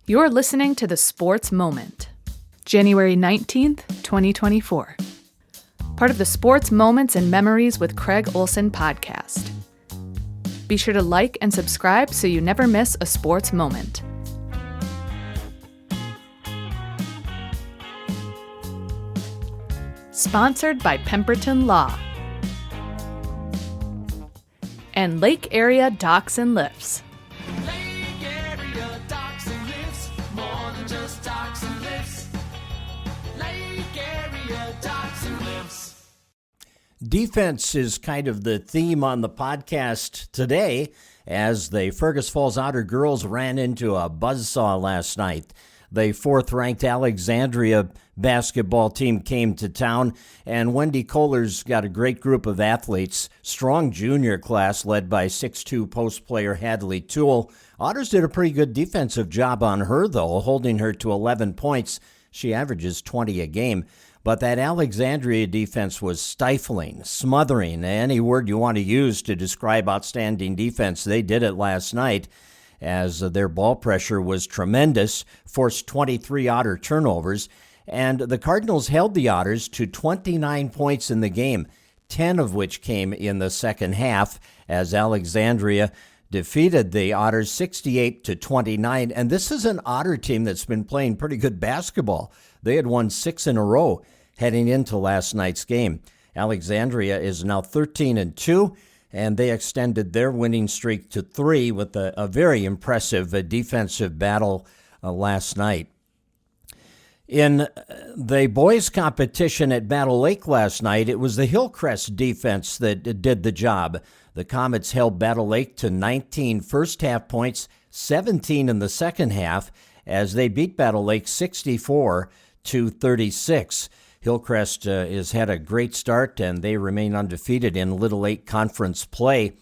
You're listening to The Sports Moment, January 19th, 2024. Part of the Sports Moments and Memories with Craig Olson podcast. Be sure to like and subscribe so you never miss a sports moment. Sponsored by Pemberton Law and Lake Area Docks and Lifts. Lake Area Docks and Lifts, more than just docks and lifts. Lake Area Docks and Lifts. Defense is kind of the theme on the podcast today as the Fergus Falls Otter girls ran into a buzzsaw last night. The fourth-ranked Alexandria basketball team came to town, and Wendy Kohler's got a great group of athletes. Strong junior class led by 6'2" post player Hadley Toole. Otters did a pretty good defensive job on her, though, holding her to 11 points. She averages 20 a game. But that Alexandria defense was stifling, smothering, any word you want to use to describe outstanding defense. They did it last night, as their ball pressure was tremendous, forced 23 Otter turnovers, and the Cardinals held the Otters to 29 points in the game, 10 of which came in the second half, as Alexandria defeated the Otters 68-29, and this is an Otter team that's been playing pretty good basketball. They had won 6 in a row heading into last night's game. Alexandria is now 13-2, and they extended their winning streak to 3 with a very impressive defensive battle last night. In the boys' competition at Battle Lake last night, it was the Hillcrest defense that did the job. The Comets held Battle Lake to 19 first-half points, 17 in the second half, as they beat Battle Lake 64-36. Hillcrest has had a great start, and they remain undefeated in Little 8 conference play.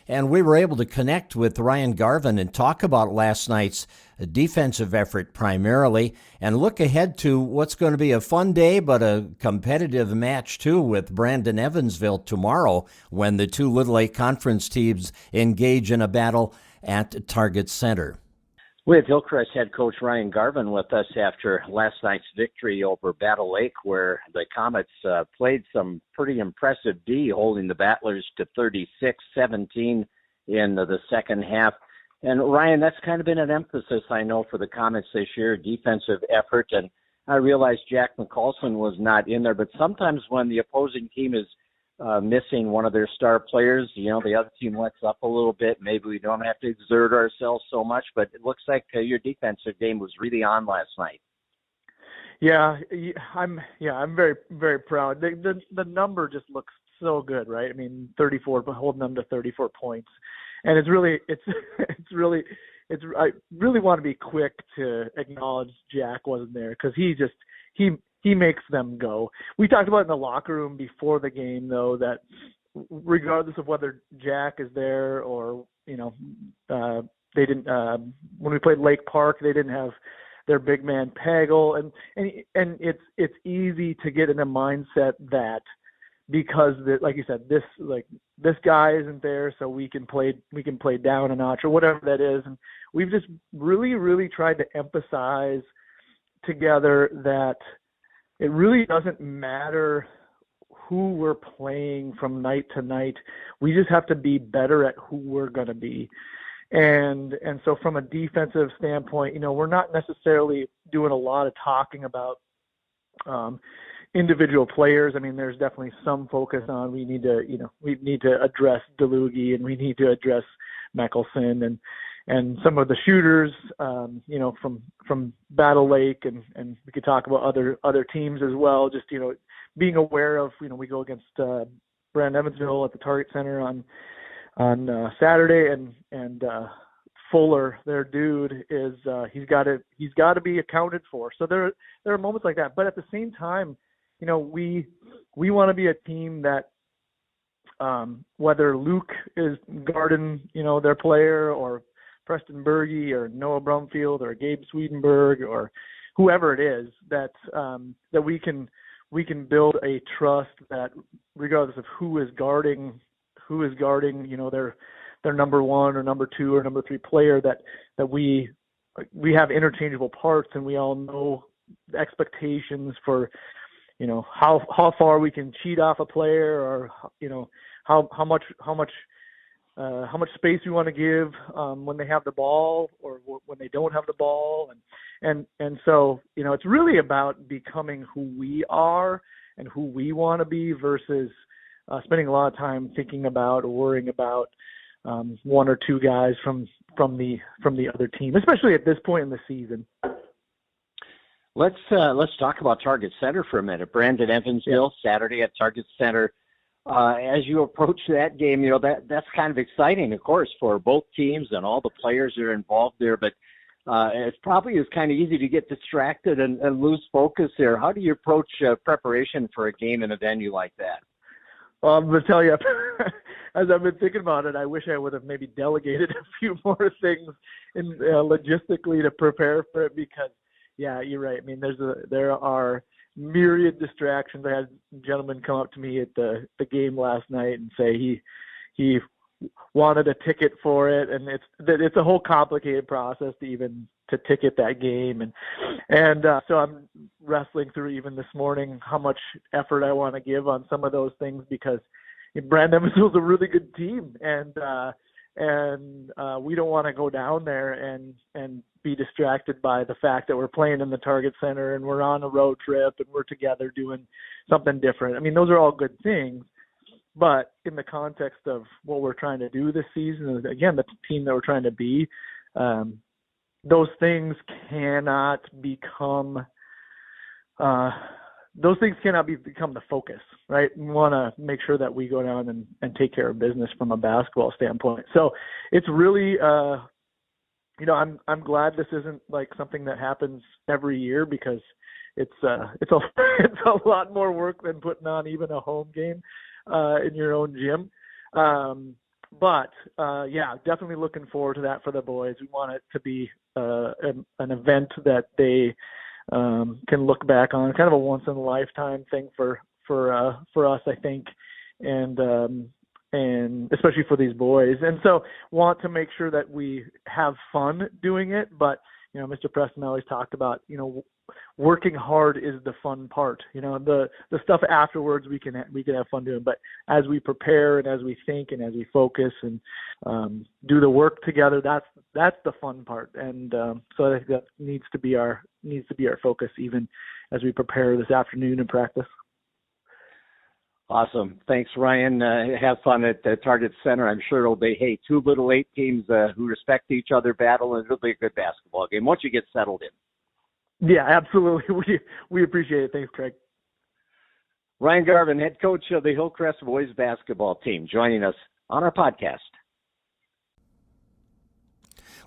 And we were able to connect with Ryan Garvin and talk about last night's defensive effort primarily, and look ahead to what's going to be a fun day but a competitive match, too, with Brandon Evansville tomorrow when the two Little 8 conference teams engage in a battle at Target Center. We have Hillcrest head coach Ryan Garvin with us after last night's victory over Battle Lake, where the Comets played some pretty impressive D, holding the Battlers to 36-17 in the second half. And Ryan, that's kind of been an emphasis, I know, for the Comets this year, defensive effort. And I realize Jack McCaulson was not in there, but sometimes when the opposing team is missing one of their star players, the other team lets up a little bit. Maybe we don't have to exert ourselves so much, but it looks like your defensive game was really on last night. I'm very, very proud. The number just looks so good, right? I mean, 34, but holding them to 34 points. And I really want to be quick to acknowledge Jack wasn't there, because he makes them go. We talked about in the locker room before the game, though, that regardless of whether Jack is there or, they didn't, when we played Lake Park, they didn't have their big man Pagel. And it's easy to get in a mindset that because, like you said, this guy isn't there, so we can play down a notch or whatever that is. And we've just really, really tried to emphasize together that it really doesn't matter who we're playing from night to night. We just have to be better at who we're going to be. And so from a defensive standpoint, we're not necessarily doing a lot of talking about individual players. I mean, there's definitely some focus on we need to address DeLugie, and we need to address Meckelson and some of the shooters, from Battle Lake, and we could talk about other teams as well. Just, being aware of, we go against Brand Evansville at the Target Center on Saturday, and Fuller, their dude, is he's got to be accounted for. So there are moments like that, but at the same time, we want to be a team that, whether Luke is guarding, their player, or Preston Berge or Noah Brumfield or Gabe Swedenberg or whoever it is, that we can build a trust that regardless of who is guarding, their number one or number two or number three player, that we we have interchangeable parts, and we all know the expectations for, how far we can cheat off a player, or, how much space we want to give when they have the ball or when they don't have the ball. And so, it's really about becoming who we are and who we want to be versus spending a lot of time thinking about or worrying about one or two guys from the other team, especially at this point in the season. Let's talk about Target Center for a minute. Brandon Evansville, Saturday at Target Center. As you approach that game, that's kind of exciting, of course, for both teams and all the players that are involved there. But it probably is kind of easy to get distracted and lose focus there. How do you approach preparation for a game in a venue like that? Well, I'm going to tell you, as I've been thinking about it, I wish I would have maybe delegated a few more things logistically to prepare for it, because, yeah, you're right. I mean, there are myriad distractions. I had a gentleman come up to me at the game last night and say he wanted a ticket for it, and it's a whole complicated process to ticket that game, and so I'm wrestling through even this morning how much effort I want to give on some of those things, because Brandon Evansville's a really good team, and we don't want to go down there and be distracted by the fact that we're playing in the Target Center and we're on a road trip and we're together doing something different. I mean, those are all good things, but in the context of what we're trying to do this season, again, the team that we're trying to be, those things cannot become the focus, right? We want to make sure that we go down and take care of business from a basketball standpoint. So it's really, I'm glad this isn't like something that happens every year, because it's a lot more work than putting on even a home game in your own gym. But definitely looking forward to that for the boys. We want it to be an event that they can look back on, kind of a once in a lifetime thing for us, I think, and especially for these boys. And so want to make sure that we have fun doing it. But, Mr. Preston always talked about, working hard is the fun part. The stuff afterwards we can have fun doing. But as we prepare and as we think and as we focus and do the work together, that's the fun part. And so I think that needs to be our focus even as we prepare this afternoon in practice. Awesome. Thanks, Ryan. Have fun at the Target Center. I'm sure it'll be, two Little 8 teams who respect each other battle, and it'll be a good basketball game once you get settled in. Yeah, absolutely. We appreciate it. Thanks, Craig. Ryan Garvin, head coach of the Hillcrest boys basketball team, joining us on our podcast.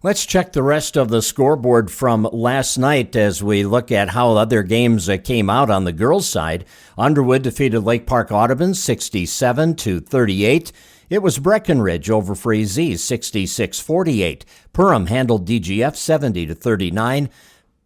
Let's check the rest of the scoreboard from last night as we look at how other games came out on the girls' side. Underwood defeated Lake Park Audubon 67-38. It was Breckenridge over Frazee 66-48. Perham handled DGF 70-39.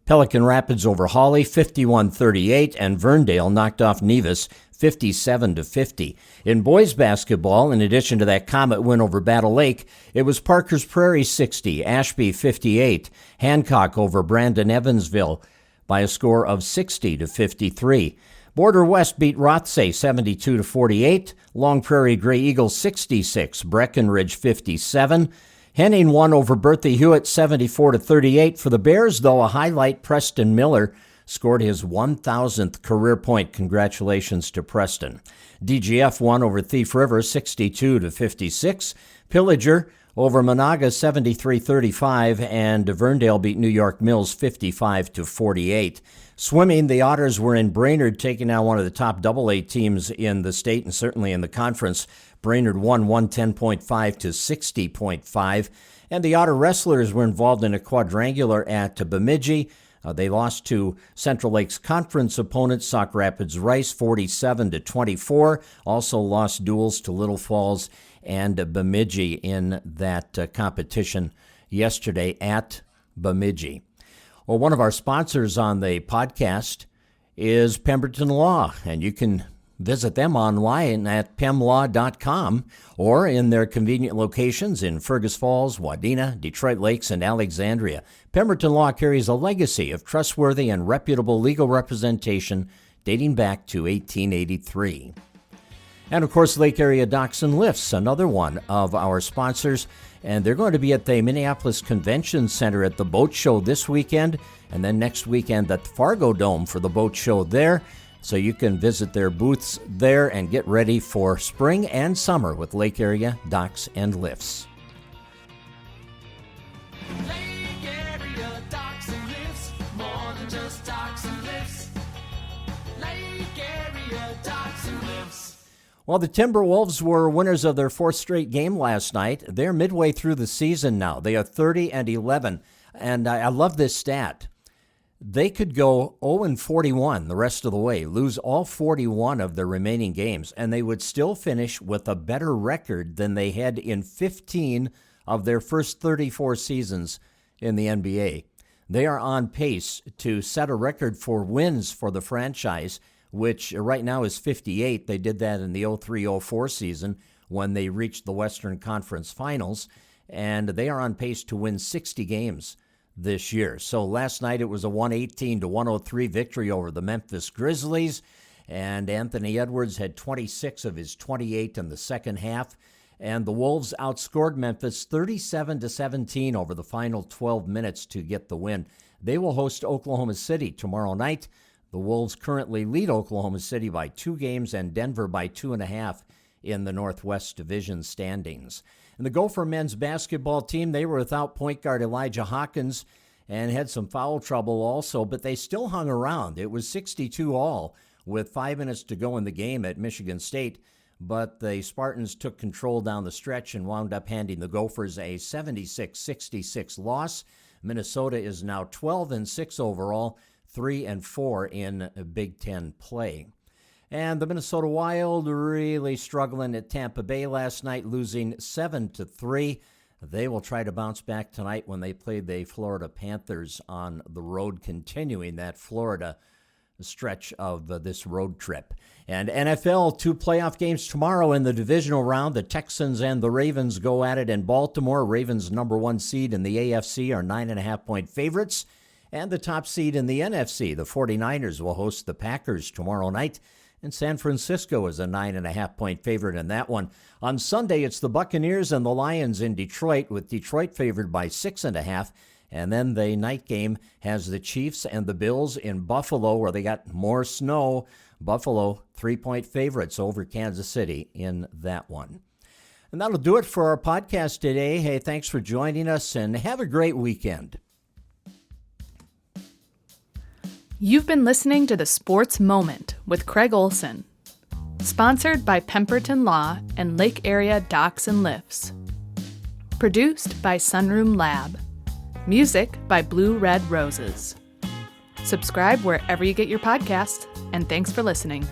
Pelican Rapids over Hawley 51-38, and Verndale knocked off Nevis 57-50. In boys basketball, in addition to that Comet win over Battle Lake, it was Parker's Prairie 60, Ashby 58, Hancock over Brandon Evansville by a score of 60-53. Border West beat Rothsay 72-48, Long Prairie Grey Eagles 66, Breckenridge 57. Henning won over Bertha Hewitt 74-38. For the Bears, though, a highlight, Preston Miller scored his 1,000th career point. Congratulations to Preston. DGF won over Thief River 62-56. Pillager over Monaga 73-35, and Verndale beat New York Mills 55-48. Swimming, the Otters were in Brainerd, taking out one of the top AA teams in the state and certainly in the conference. Brainerd won 110.5 to 60.5. And the Otter Wrestlers were involved in a quadrangular at Bemidji. They lost to Central Lakes Conference opponent Sauk Rapids Rice 47-24. Also lost duels to Little Falls and Bemidji in that competition yesterday at Bemidji. Well, one of our sponsors on the podcast is Pemberton Law, and you can Visit them online at pemlaw.com or in their convenient locations in Fergus Falls, Wadena, Detroit Lakes, and Alexandria. Pemberton Law carries a legacy of trustworthy and reputable legal representation dating back to 1883. And, of course, Lake Area Docks and Lifts, another one of our sponsors. And they're going to be at the Minneapolis Convention Center at the boat show this weekend, and then next weekend at the Fargo Dome for the boat show there. So you can visit their booths there and get ready for spring and summer with Lake Area Docks and Lifts. Lake Area Docks and Lifts, more than just docks and lifts. Lake Area Docks and Lifts. Well, the Timberwolves were winners of their fourth straight game last night. They're midway through the season now. They are 30-11, and I love this stat. They could go 0-41 the rest of the way, lose all 41 of their remaining games, and they would still finish with a better record than they had in 15 of their first 34 seasons in the NBA. They are on pace to set a record for wins for the franchise, which right now is 58. They did that in the 03-04 season when they reached the Western Conference Finals, and they are on pace to win 60 games this year. So last night it was a 118-103 victory over the Memphis Grizzlies, and Anthony Edwards had 26 of his 28 in the second half, and the Wolves outscored Memphis 37-17 over the final 12 minutes to get the win. They will host Oklahoma City tomorrow night. The Wolves currently lead Oklahoma City by 2 games and Denver by 2.5 in the Northwest Division standings. And the Gopher men's basketball team, they were without point guard Elijah Hawkins and had some foul trouble also, but they still hung around. It was 62-all with 5 minutes to go in the game at Michigan State, but the Spartans took control down the stretch and wound up handing the Gophers a 76-66 loss. Minnesota is now 12-6 overall, 3-4 in Big Ten play. And the Minnesota Wild really struggling at Tampa Bay last night, losing 7-3. They will try to bounce back tonight when they play the Florida Panthers on the road, continuing that Florida stretch of this road trip. And NFL, 2 playoff games tomorrow in the divisional round. The Texans and the Ravens go at it in Baltimore. Ravens, number 1 seed in the AFC, are 9.5-point favorites. And the top seed in the NFC, the 49ers, will host the Packers tomorrow night. And San Francisco is a 9.5-point favorite in that one. On Sunday, it's the Buccaneers and the Lions in Detroit, with Detroit favored by 6.5. And then the night game has the Chiefs and the Bills in Buffalo, where they got more snow. Buffalo, 3-point favorites over Kansas City in that one. And that'll do it for our podcast today. Hey, thanks for joining us, and have a great weekend. You've been listening to The Sports Moment with Craig Olson, sponsored by Pemberton Law and Lake Area Docks and Lifts. Produced by Sunroom Lab. Music by Blue Red Roses. Subscribe wherever you get your podcasts, and thanks for listening.